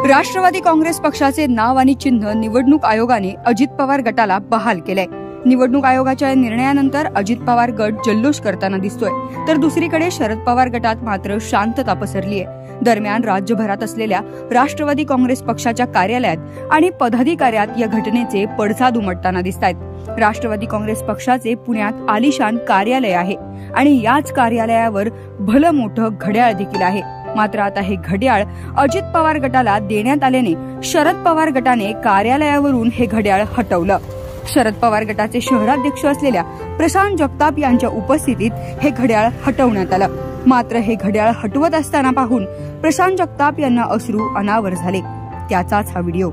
राष्ट्रवादी काँग्रेस पक्षाचे नाव आणि चिन्ह निवडणूक आयोगाने अजित पवार गटाला बहाल केलंय। निवडणूक आयोगाच्या निर्णयानंतर अजित पवार गट जल्लोष करताना दिसतोय, तर दुसरीकडे शरद पवार गटात मात्र शांतता पसरली आहे। दरम्यान राज्यभरात असलेल्या राष्ट्रवादी काँग्रेस पक्षाच्या कार्यालयात आणि पदाधिकाऱ्यात या घटनेचे पडसाद उमटताना दिसतायत। राष्ट्रवादी काँग्रेस पक्षाचे पुण्यात आलिशान कार्यालय आहे आणि याच कार्यालयावर भलं मोठं घड्याळ देखील आहे। मात्र आता हे घड्याळ अजित पवार गटाला देण्यात आल्याने शरद पवार गटाने कार्यालयावरून हे घड्याळ हटवलं। शरद पवार गटाचे शहराध्यक्ष असलेल्या प्रशांत जगताप यांच्या उपस्थितीत हे घड्याळ हटवण्यात आलं। मात्र हे घड्याळ हटवत असताना पाहून प्रशांत जगताप यांना अश्रू अनावर झाले। त्याचाच हा व्हिडिओ।